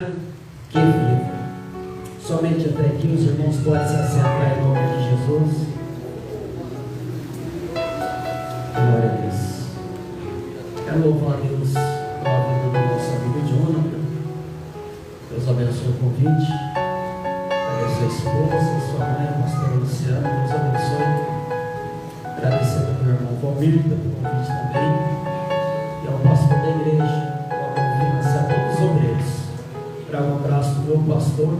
que vive. Somente até aqui os irmãos podem se assentar em nome de Jesus. Glória a Deus. Quero louvar a Deus pela vida do nosso amigo Jonathan. Deus abençoe o convite. Abençoe a esposa, sua mãe, a pastora Luciana. Deus abençoe. Agradecendo ao meu irmão Valmir pelo convite também. E ao pastor da igreja, pela confiança a todos os obreiros. Trago um abraço do meu pastor,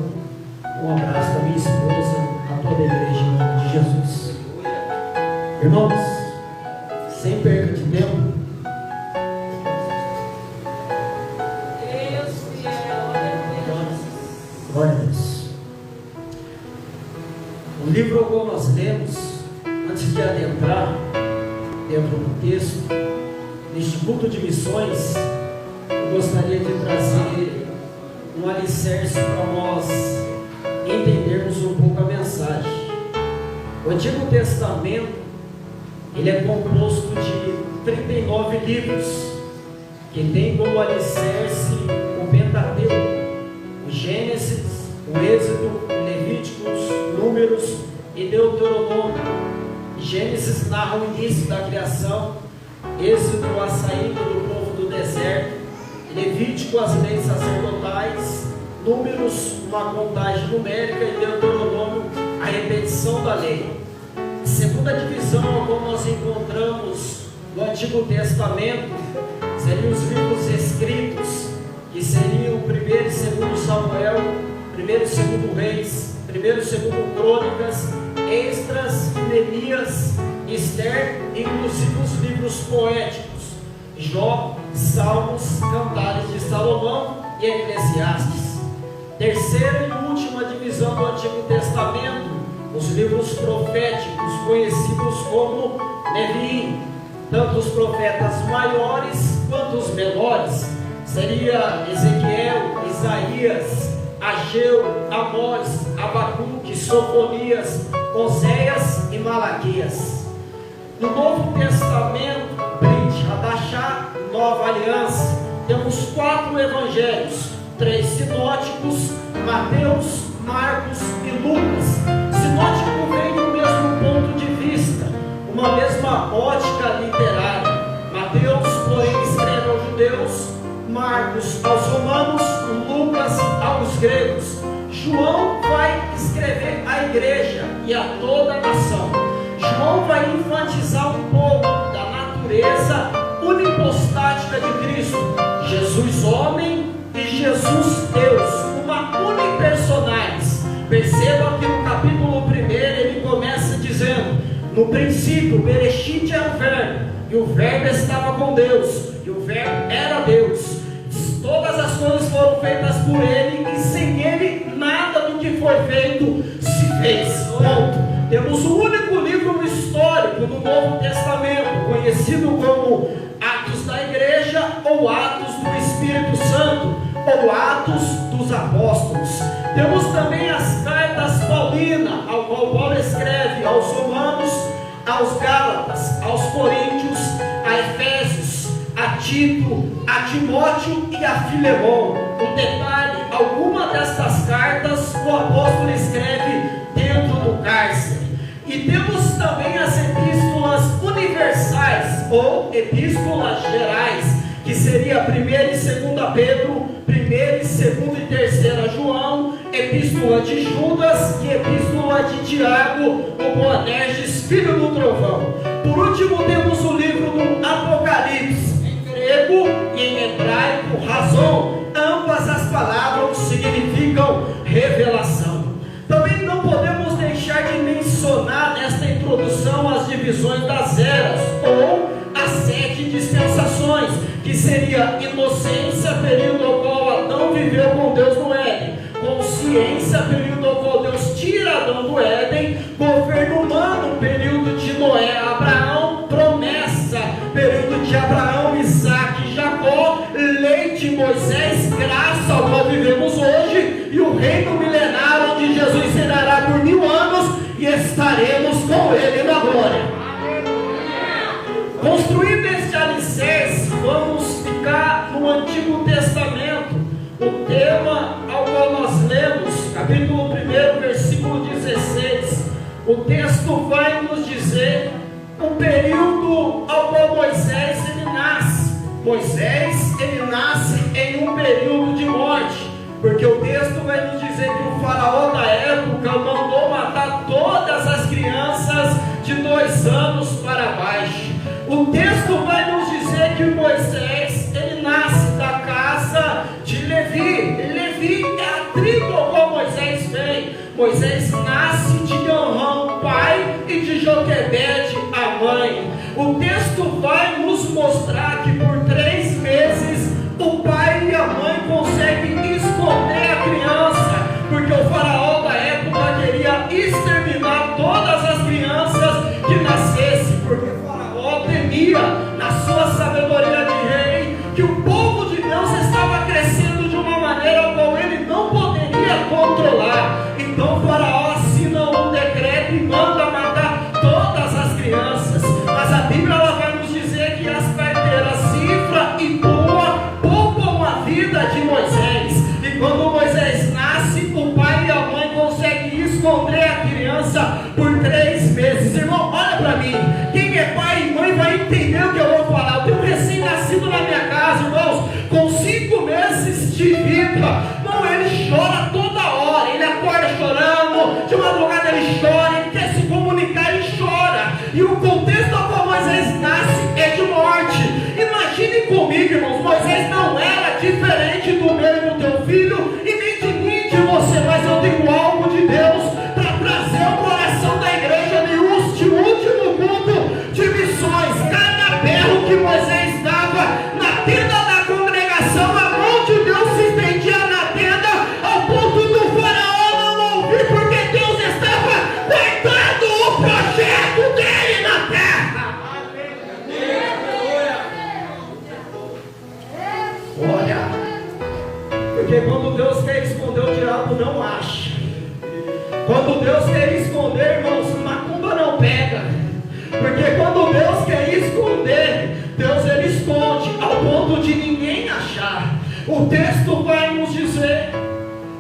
um abraço da minha esposa, a toda a igreja em nome de Jesus. Irmãos, sem perda de tempo, glória a Deus. O livro ao qual nós lemos, antes de adentrar dentro do texto, neste culto de missões, eu gostaria de trazer um alicerce para nós entendermos um pouco a mensagem. O Antigo Testamento, ele é composto de 39 livros, que tem como alicerce o Pentateuco, o Gênesis, o Êxodo, o Levíticos, Números e Deuteronômio. Gênesis narra o início da criação, Êxodo a saída do povo do deserto, Levítico as leis sacerdotais, Números uma contagem numérica e Deuteronômio a repetição da lei. A segunda divisão a qual nós encontramos no Antigo Testamento seriam os livros escritos, que seriam 1º e 2º Samuel, 1º e 2º Reis, 1º e 2º Crônicas, Esdras, Neemias, Esther, inclusive os livros poéticos, Jó, Salmos, Cantares de Salomão e Eclesiastes. Terceira e última divisão do Antigo Testamento, os livros proféticos, conhecidos como Neviim. Tanto os profetas maiores quanto os menores, seria Ezequiel, Isaías, Ageu, Amós, Abacuque, Sofonias, Oséias e Malaquias. No Novo Testamento, Brit Hadashah, Nova Aliança, temos 4 evangelhos, 3 sinóticos, Mateus, Marcos e Lucas. Sinótico vem do mesmo ponto de vista, uma mesma ótica literária. Mateus, porém, escreve aos judeus, Marcos aos romanos, Lucas aos gregos. João vai escrever à igreja e a toda a nação. João vai enfatizar um pouco da natureza unipostática de Cristo, Jesus homem e Jesus Deus, uma unipersonalis. Perceba que no capítulo 1 ele começa dizendo: no princípio, Bereshit era o verbo, e o verbo estava com Deus, e o verbo era Deus. Todas as coisas foram feitas por ele, e sem ele nada do que foi feito se fez. Ponto. Temos o único livro histórico no Novo Testamento, conhecido como Atos da Igreja, ou Atos do Espírito Santo, ou Atos dos Apóstolos. Temos também as cartas paulinas, ao qual Paulo escreve aos Romanos, aos Gálatas, aos Coríntios, a Efésios, a Tito, a Timóteo e a Filemão. O detalhe: alguma destas cartas o apóstolo escreve dentro do cárcere. E temos também as epístolas universais, ou epístolas gerais, que seria 1ª e 2ª Pedro, 1ª e 2ª e 3ª João, epístola de Judas e epístola de Tiago, o Boanerges, filho do trovão. Por último, temos o livro do Apocalipse, em grego e em hebraico, razão. Ambas as palavras significam revelação. Também não podemos deixar de mencionar nesta introdução as divisões das eras, ou as 7 dispensações, que seria inocência, período ao qual Adão viveu com Deus no Éden; consciência, período ao qual Deus tira Adão do Éden; governo humano, período de Noé a Abraão; promessa, período de Abraão, Isaac e Jacó; lei de Moisés, graça ao qual vivemos hoje; e o reino milenar, onde Jesus reinará por 1000 anos e estaremos com ele na glória. Construindo este alicerce, vamos ficar no Antigo Testamento. O tema capítulo 1, versículo 16, o texto vai nos dizer o período ao qual Moisés ele nasce. Moisés ele nasce em um período de morte, porque o texto vai nos dizer que o faraó da época mandou matar todas as crianças de 2 anos para baixo. O texto vai nos dizer que Moisés ele nasce da casa de Levi. Levi é a tribo ao qual Moisés vem. Moisés nasce de Amram, pai, e de Joquebede, a mãe. O texto vai nos mostrar que por 3 meses o pai e a mãe conseguem esconder a criança, porque o faraó da época queria exterminar todas as crianças que nascessem, porque o faraó temia, na sua sabedoria de rei, que o povo de Deus estava crescendo de uma maneira a qual ele não poderia controlar. Então o faraó assina um decreto e manda matar todas as crianças. Mas a Bíblia ela vai nos dizer que as parteiras Cifra e Pua poupam a vida de Moisés. E quando Moisés nasce, o pai e a mãe conseguem esconder a criança por 3 meses. Irmão, olha para mim. Quem é pai e mãe vai entender o que eu vou falar. Eu tenho um recém-nascido na minha casa, irmãos, com 5 meses de vida. Não, ele chora toda hora. Ele acorda chorando, de madrugada ele chora, ele quer se comunicar, ele chora. E o contexto ao qual Moisés nasce é de morte. Imagine comigo, irmãos, Moisés não era diferente do meu e do teu filho, e nem de mim e de você, mas eu tenho algo de Deus para trazer o coração da igreja no último culto de missões. Cada berro que Moisés dava na tenda da congregação, a mão de Deus se estendia na tenda, ao ponto do faraó não ouvir, porque Deus estava guardando o projeto dele na terra. Olha, porque quando Deus quer esconder, o diabo não acha. Quando Deus quer esconder, irmãos, macumba não pega. Porque quando Deus quer esconder, Deus ele esconde ao ponto de ninguém achar. O texto vai nos dizer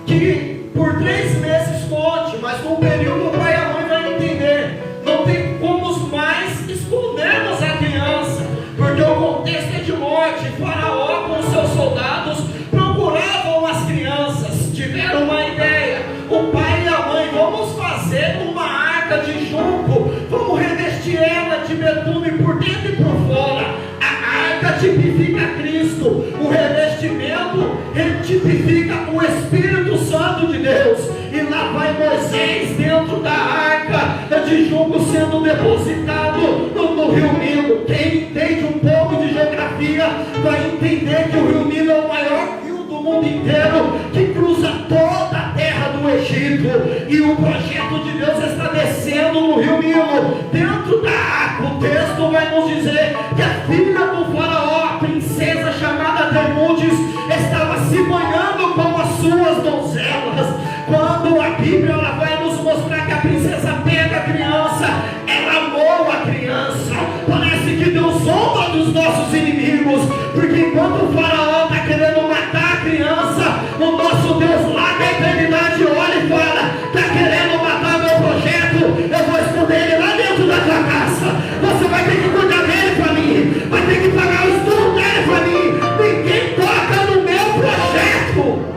que por 3 meses esconde, mas com o período o pai e a mãe vão entender. Não tem como mais escondermos a criança, porque o contexto é de morte. Faraó com seus soldados procuravam as crianças, tiveram uma ideia. O pai e a mãe, vamos fazer uma arca de junco, vamos revestir ela de betume por dentro e por fora. A arca tipifica Cristo, o revestimento tipifica o Espírito Santo de Deus. E lá vai Moisés dentro da arca de junco sendo depositado no rio Nilo. Quem entende um pouco de geografia vai entender que o rio Nilo é o maior rio do mundo inteiro, que cruza toda a terra do Egito. E o projeto de Deus está descendo no rio Nilo, dentro da arca. O texto vai nos dizer que a filha do faraó, a princesa chamada Temudes, estava se banhando com as suas donzelas. Quando a Bíblia ela vai nos mostrar que a princesa pega a criança, ela amou a criança. Parece que deu sombra dos nossos inimigos, porque enquanto o faraó está querendo matar a criança, o nosso Deus lá da eternidade olha e fala: está querendo matar meu projeto, eu vou esconder ele lá dentro da tua casa. Você vai ter que cuidar dele para mim, vai ter que pagar o estudo dele para mim. Ninguém toca no meu projeto.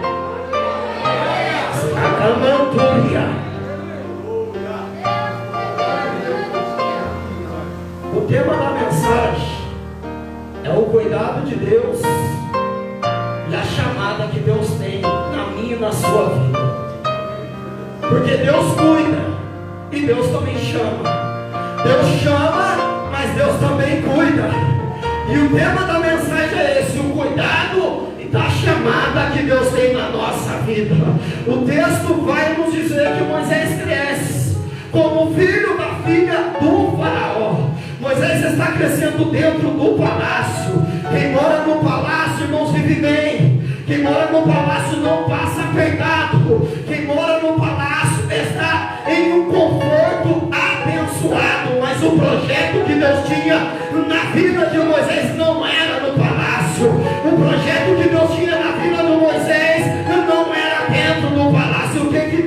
O tema da mensagem é o cuidado de Deus e a chamada que Deus tem na minha e na sua vida. Porque Deus cuida e Deus também chama. Deus chama, mas Deus também cuida. E o tema da mensagem é esse: o cuidado da chamada que Deus tem na nossa vida. O texto vai nos dizer que Moisés cresce como filho da filha do faraó. Moisés está crescendo dentro do palácio. Quem mora no palácio, irmãos, vive bem. Quem mora no palácio não passa apertado. Quem mora no palácio está em um conforto abençoado. Mas o projeto que Deus tinha na vida de Moisés não era no palácio. O projeto que Deus tinha na vida de Moisés não era dentro do palácio. O que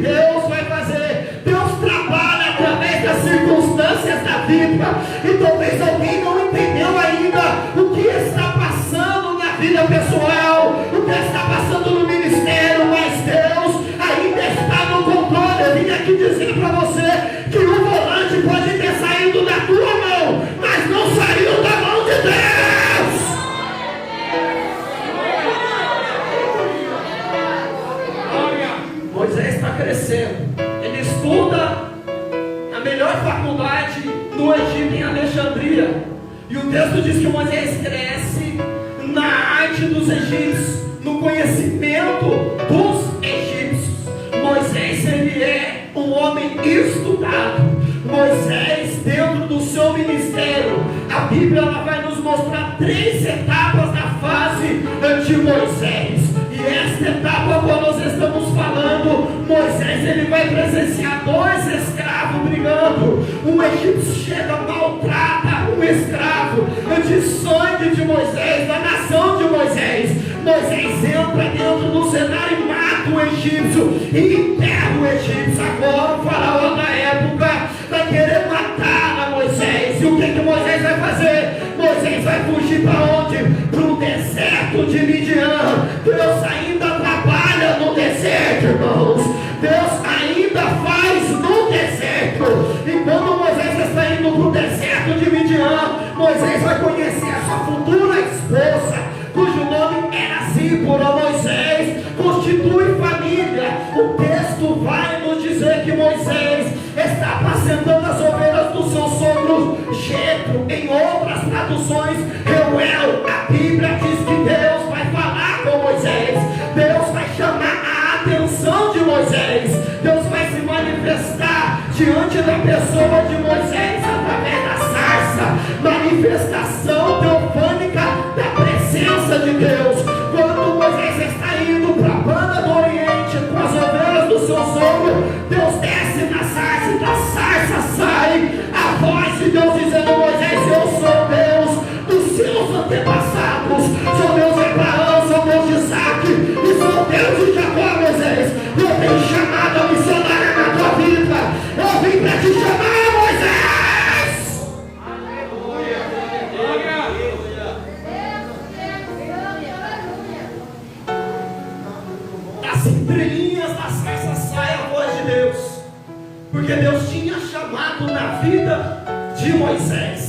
crescendo. Ele estuda na melhor faculdade do Egito, em Alexandria. E o texto diz que Moisés cresce na arte dos egípcios, no conhecimento dos egípcios. Moisés, ele é um homem estudado. Moisés, dentro do seu ministério, a Bíblia ela vai nos mostrar 3 etapas da fase de Moisés. E esta etapa, quando nós estamos falando, Moisés ele vai presenciar 2 escravos brigando. Um egípcio chega, maltrata um escravo de sangue de Moisés, da nação de Moisés. Moisés entra dentro do cenário e mata o egípcio e enterra o egípcio. Agora o faraó da época vai querer matar a Moisés. E o que Moisés vai fazer? Moisés vai fugir para onde? Para o deserto de Midian. Deus ainda trabalha no deserto, irmãos. Deus ainda faz no deserto. E quando Moisés está indo para o deserto de Midian, Moisés vai conhecer a sua futura esposa, cujo nome era Zípora. Moisés constitui família. O texto vai nos dizer que Moisés está apacentando as ovelhas do seu sogro Jetro. Em outras traduções, Reuel. A Bíblia diz que Deus vai falar com Moisés. Deus vai chamar a atenção de Moisés. Deus vai se manifestar diante da pessoa de Moisés através da sarça. Manifestação teofânica da presença de Deus. Quando Moisés está indo para a banda do Oriente com as ovelhas do seu sogro, Deus desce na sarça e da sarça sai a voz de Deus dizendo: Moisés, eu sou Deus dos seus antepassados, sou Deus de Abraão, sou Deus de Isaac e sou Deus de Jacó. Moisés, eu tenho chamado a missionária na tua vida. Eu vim para te chamar, Moisés. Das entrelinhas da sarça sai a voz de Deus, porque Deus tinha chamado na vida de Moisés.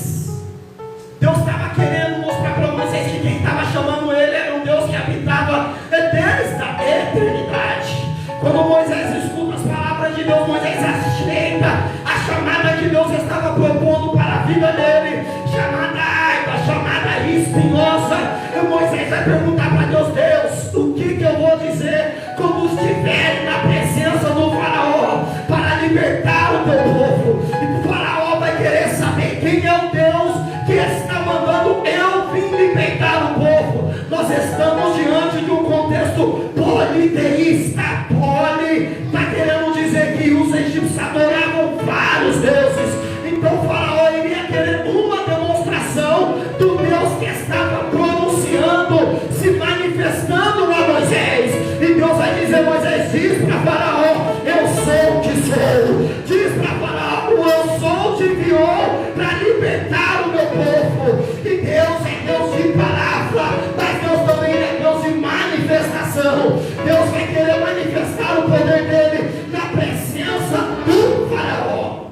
Deus estava querendo mostrar para Moisés que quem estava chamando ele era um Deus que habitava desde a eternidade. Quando Moisés escuta as palavras de Deus, Moisés aceita a chamada que Deus estava propondo para a vida dele, chamada árvore, chamada espinhosa. E Moisés vai perguntar para Deus: Deus, o que eu vou dizer quando estiver na presença do faraó para libertar o teu povo? E o faraó vai querer saber quem é o Deus que está mandando eu vim libertar o povo. Nós estamos diante de um contexto politeísta. Poli está querendo dizer que os egípcios adoravam vários deuses. Então o faraó iria querer uma demonstração do Deus que estava pronunciando, se manifestando a Moisés. E Deus vai dizer: Moisés, diz para faraó: eu sou o que sou. Diz para faraó: eu sou te enviou para libertar o meu povo. E Deus é Deus de palavra, mas Deus também é Deus de manifestação. Deus vai querer manifestar o poder dele na presença do faraó.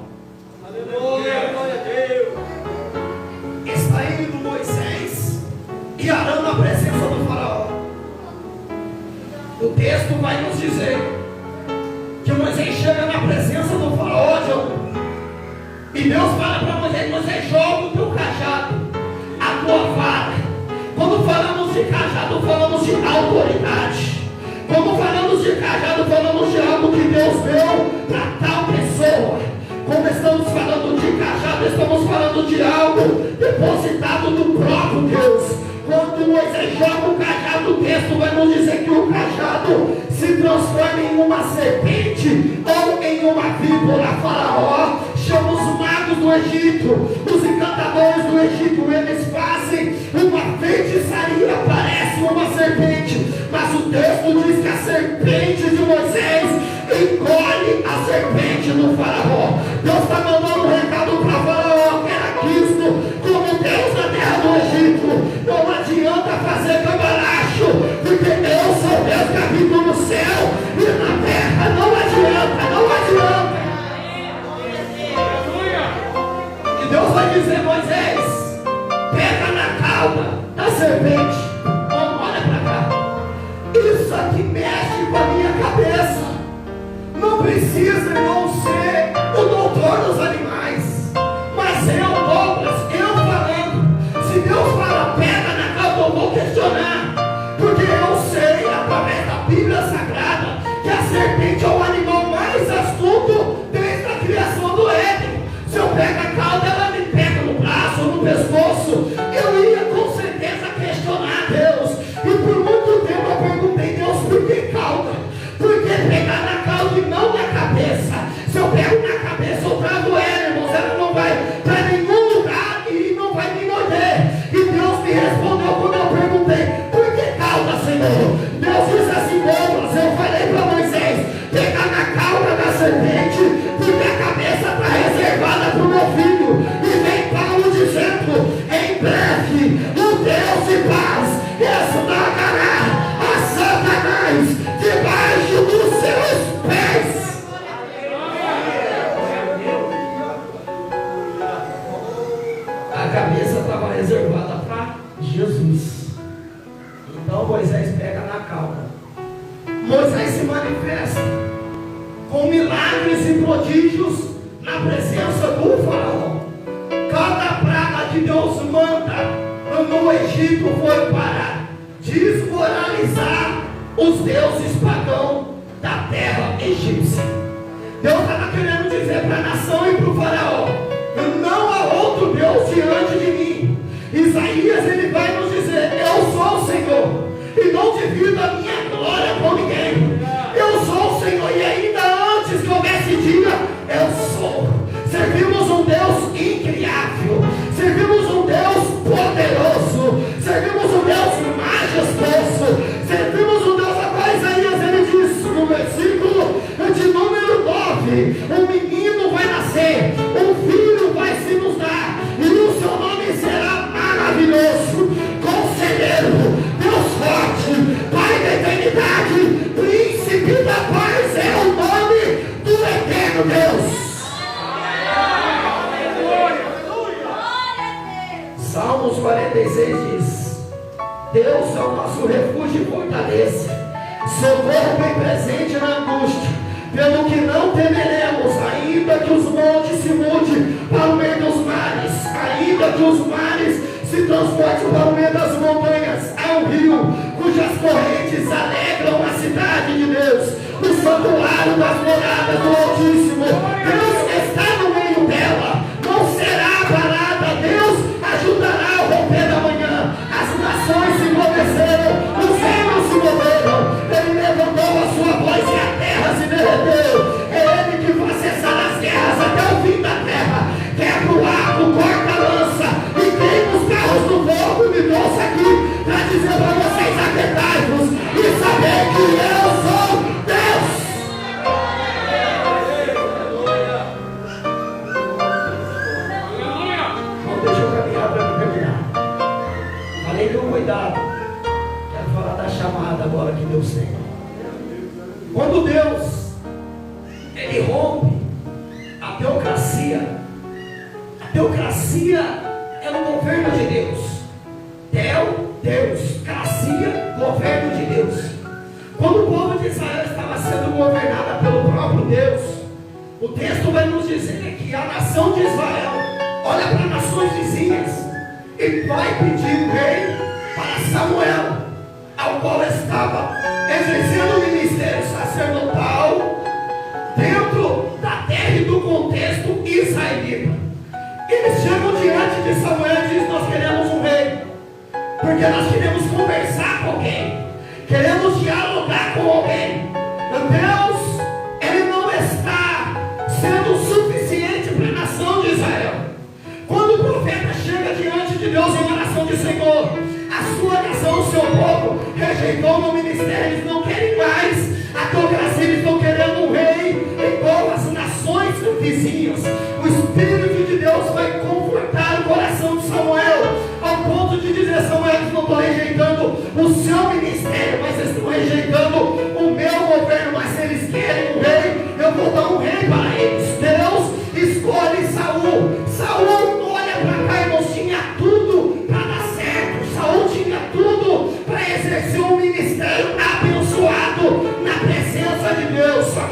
Aleluia, glória a Deus. Está indo Moisés e Arão na presença do faraó. O texto vai nos dizer que Moisés chega na presença do faraó, e Deus fala para Moisés: Moisés, joga o teu cajado, a tua vara. Quando falamos de cajado, falamos de autoridade. Quando falamos de cajado, falamos de algo que Deus deu para tal pessoa. Quando estamos falando de cajado, estamos falando de algo depositado do próprio Deus. Quando Moisés joga o cajado, o texto vai nos dizer que o cajado se transforma em uma serpente ou em uma víbora. Faraó chama os magos do Egito, os encantadores do Egito, eles fazem uma feitiçaria, parece uma serpente, mas o texto diz que a serpente de Moisés engole a serpente do faraó. Deus está mandando um recado para faraó, que era Cristo como Deus na terra do Egito. Não adianta fazer cambalacho, porque eu sou Deus que habito no céu e na terra. Não adianta, não adianta. E Deus vai dizer: Moisés, pega na cauda da serpente. Olha para cá. Isso aqui mexe com a minha cabeça. não precisa, irmão, ser o doutor dos animais. Mas eu, Douglas, eu falando, se Deus fala pedra na cauda, eu vou questionar. Porque eu sei, através da Bíblia Sagrada, que a serpente é o animal mais astuto desde a criação do Éden. Se eu pego a cauda, ela me pega no braço ou no pescoço. Eu ia com certeza questionar Deus. E por muito tempo eu perguntei, Deus, por que cauda? Por que pegar na cauda e não na cabeça? Se eu pego na cabeça, eu trago ela, irmãos, ela não vai para nenhum lugar e não vai me morder. E Deus me respondeu quando eu perguntei, por que cauda, Senhor? Deus disse assim, Douglas, eu falei para Moisés, pegar na cauda da serpente, porque a cabeça está reservada para o meu filho. E vem Paulo dizendo, em breve, o Deus de paz esmagará a Satanás debaixo dos seus pés. A cabeça estava reservada para Jesus. Então Moisés pega na cauda. Moisés se manifesta com milagres e prodígios na presença do faraó. Cada praga que Deus manda no Egito foi para desmoralizar os deuses pagãos da terra egípcia. Deus estava querendo dizer para a nação e para o faraó, não há outro Deus diante de mim. Isaías, ele vai nos dizer, eu sou o Senhor e não divido a minha glória com ninguém. Eu sou o Senhor, e ainda antes que houvesse dia, eu sou. Servimos um Deus incriável, servimos um Deus poderoso, servimos um Deus majestoso, servimos um Deus. Agora Isaías, ele diz no versículo de número 9, um menino vai nascer, um filho vai se nos dar, e o seu nome será maravilhoso, conselheiro, Deus forte, Pai da eternidade, príncipe da paz, é o nome do eterno Deus. Salmos 46 diz, Deus é o nosso refúgio e fortaleza, socorro bem presente na angústia, pelo que não temeremos, ainda que os montes se mudem para o meio dos mares, ainda que os mares se transportem para o meio das montanhas. Há um rio cujas correntes alegram a cidade de Deus, o santuário das moradas do Altíssimo. Deus está no meio dela, não será abalada. Deus ajudará ao romper da manhã. As nações se moveceram, os céus se moveram. Ele levantou a sua voz e a terra se derreteu. É Ele que vai cessar as guerras até o fim da terra. Quebra o arco, corta a lança e queima os carros do fogo. Me trouxe aqui para dizer para vocês, aquietai-vos e saber que eu sou Deus. Deixa eu caminhar para me terminar. Falei com cuidado. Quero falar da chamada agora que Deus tem. Quando Deus ele rompe a teocracia é o governo de Deus. Deus, cracia, governo de Deus. Quando o povo de Israel estava sendo governado pelo próprio Deus, o texto vai nos dizer que a nação de Israel olha para nações vizinhas e vai pedir um rei para Samuel, ao qual estava exercendo o ministério sacerdotal dentro da terra e do contexto israelita. Eles chegam diante de Samuel e dizem, nós queremos um rei, porque nós queremos conversar com alguém, queremos dialogar com alguém. Deus, ele não está sendo suficiente para a nação de Israel. Quando o profeta chega diante de Deus em oração de Senhor, a sua nação, o seu povo, rejeitou meu ministério, eles não querem mais a tua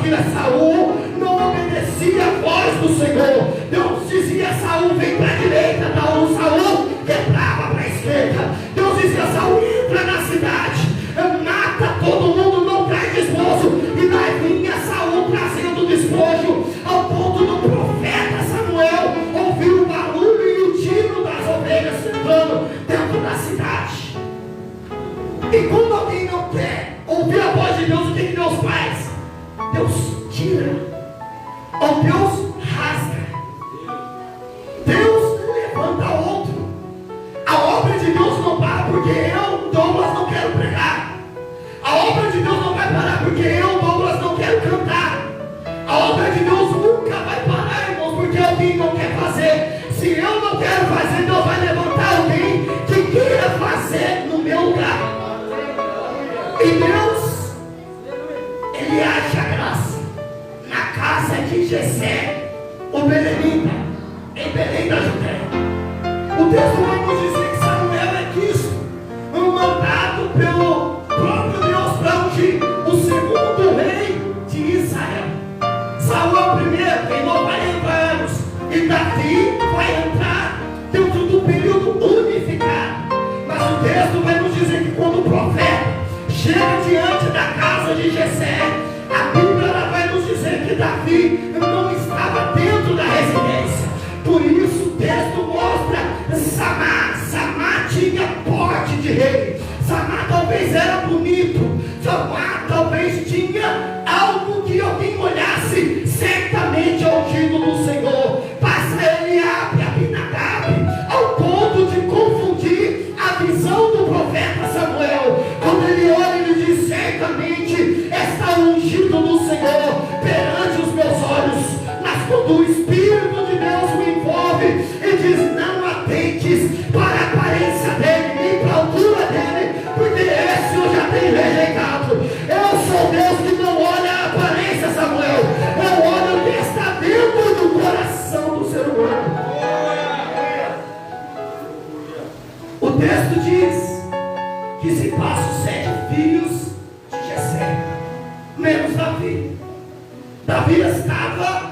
que Saul não obedecia a voz do Senhor. Deus dizia a Saul: vem para a direita. Não, Saul quebrava para a esquerda. Deus dizia a Saul: entra na cidade, mata todo mundo, não traz despojo. E lá vinha Saul trazendo despojo, ao ponto do profeta Samuel ouvir o barulho e o tiro das ovelhas entrando dentro da cidade. E quando alguém não quer ouvir a voz de Deus, o que Deus faz? Deus tira, ou Deus rasga, Deus levanta outro. A obra de Deus não para porque eu, Douglas, não quero pregar. A obra de Deus não vai parar porque eu, Douglas, não quero cantar. A obra de Deus nunca vai parar, irmãos, porque alguém não quer fazer. Se eu não quero fazer, Deus vai levantar alguém que queira fazer no meu lugar. E Deus, Ele acha graça na casa de Jessé, o belemita, em Belém da Judéia. O texto vai nos dizer que Samuel é Cristo, mandado pelo próprio Deus para ungir o segundo rei de Israel. Saul é o primeiro, tem 90 anos, e Davi vai entrar dentro do período unificado. Mas o texto vai nos dizer que quando o profeta chega diante da casa de Jessé, a Bíblia ela vai nos dizer que Davi não estava dentro da residência. Por isso o texto mostra Samá tinha porte de rei. Samá talvez era bonito, Samá talvez tinha algo que alguém olhasse, certamente ao ungido do Senhor. Passa Eliabe, Abinadab, ao ponto de confundir a visão do profeta Samuel. Quando ele olha, ele diz: certamente está ungido do Senhor perante os meus olhos. Mas quando o Espírito de Deus me envolve e diz: não atentes para a aparência dele, nem para a altura dele, porque esse eu já tenho rejeitado. Eu sou Deus que não olha a aparência, Samuel. Eu olho o que está dentro do coração do ser humano. O texto diz que se passam 7 filhos de Jessé, menos Davi. Davi estava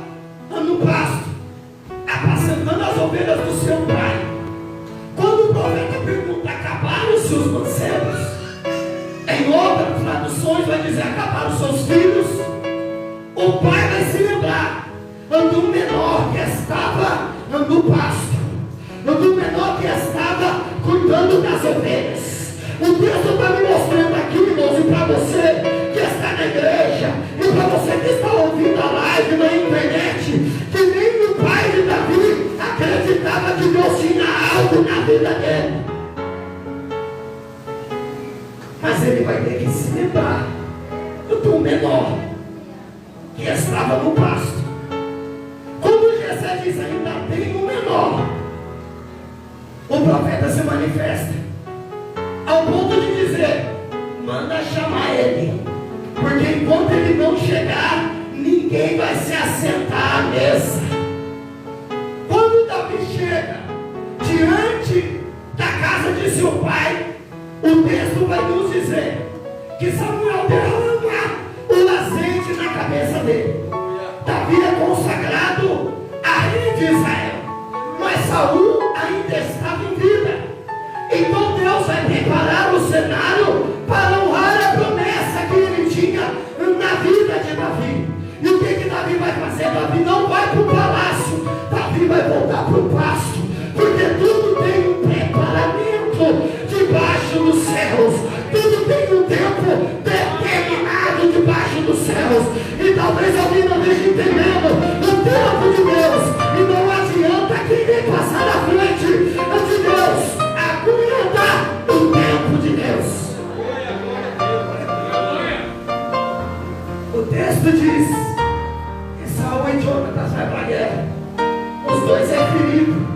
no pasto, apacentando as ovelhas do seu pai. Quando o profeta pergunta: acabaram-se os mancebos? Em outras traduções vai dizer: acabaram seus filhos? O pai vai se lembrar do menor que estava no pasto, do menor que estava cuidando das ovelhas. O texto está me mostrando aqui, irmãos, e para você que está na igreja, e para você que está ouvindo a live na internet, que nem o pai de Davi acreditava que Deus tinha algo na vida dele. Mas ele vai ter que se lembrar do menor que estava no pasto. Quando Jessé diz: ainda tem um menor, o profeta se manifesta ao ponto de dizer: manda chamar ele, porque enquanto ele não chegar, ninguém vai se assentar à mesa. Quando Davi chega diante da casa de seu pai, o texto vai nos dizer que Samuel derrama o azeite na cabeça dele. Davi é consagrado a rei de Israel, mas Saul ainda estava em vida. Então Deus vai preparar o cenário para honrar a promessa que ele tinha na vida de Davi. E o que Davi vai fazer? Davi não vai para o palácio, Davi vai voltar para o pasto, porque tudo tem um preparamento debaixo dos céus, tudo tem um tempo determinado debaixo dos céus. E talvez alguém não esteja entendendo o tempo de Deus, e não adianta querer passar na frente de Deus. Aguenta o tempo de Deus. O texto diz que Saul e Jonatas vai para a guerra. Os dois é ferido,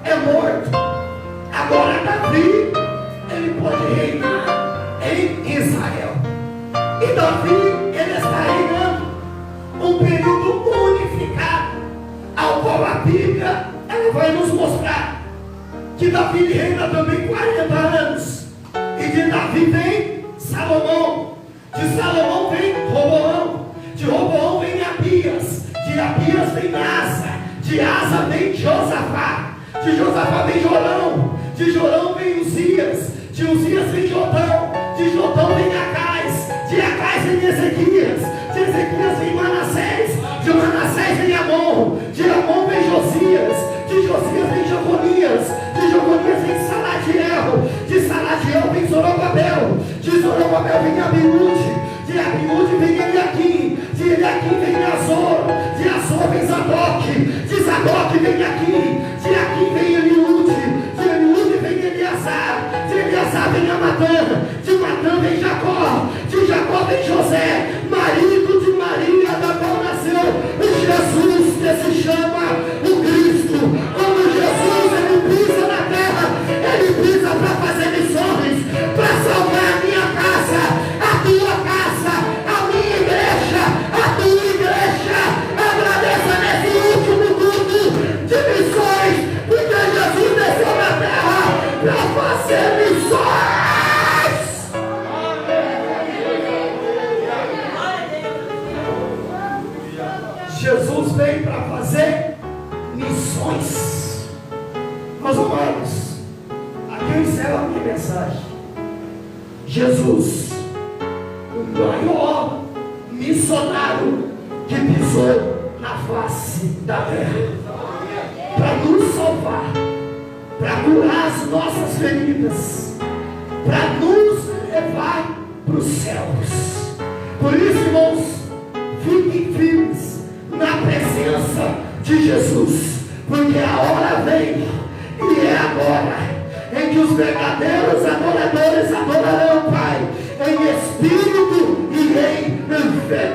é morto. Agora Davi, ele pode reinar em Israel. E Davi, ele está reinando um período unificado, ao qual a Bíblia ela vai nos mostrar que Davi reina também 40 anos. E de Davi vem Salomão, de Salomão vem Roboão, de Roboão vem Asa, de Asa vem Josafá, de Josafá vem Jorão, de Jorão vem Uzias, de Uzias vem Jotão, de Jotão vem Acais, de Acais vem Ezequias, de Ezequias vem Manassés, de Manassés vem Amon, de Amon vem Josias, de Josias vem Jeconias, de Jeconias vem Salatiel, de Salatiel vem Zorobabel, de Zorobabel vem Abiúde, de Abiúde vem Eliaquim, de Eliaquim vem Azor, de Azor vem Zadok, de Zadok vem Aquim, de Aquim vem Eliúde, de Eliúde vem Eleazar, de Eleazar vem Amatã, de Matã vem Jacó, de Jacó vem José, marido de Maria, da qual nasceu o Jesus, que se chama o Cristo. Quando Jesus ele pisa na terra, ele pisa para fazer missões, para salvar a minha casa, a tua casa, a minha igreja, a tua igreja. Agradeça nesse último culto de missões, porque Jesus desceu na terra para fazer missões. Jesus veio para fazer missões. Meus amados, aqui eu encerro a minha mensagem. Jesus, o maior missionário que pisou na face da terra, para nos salvar, para curar as nossas feridas, para nos levar para os céus. Por isso, irmãos, fiquem firmes na presença de Jesus, porque a hora vem, e é agora, em que os verdadeiros adoradores adorarão o Pai em espírito e em verdade.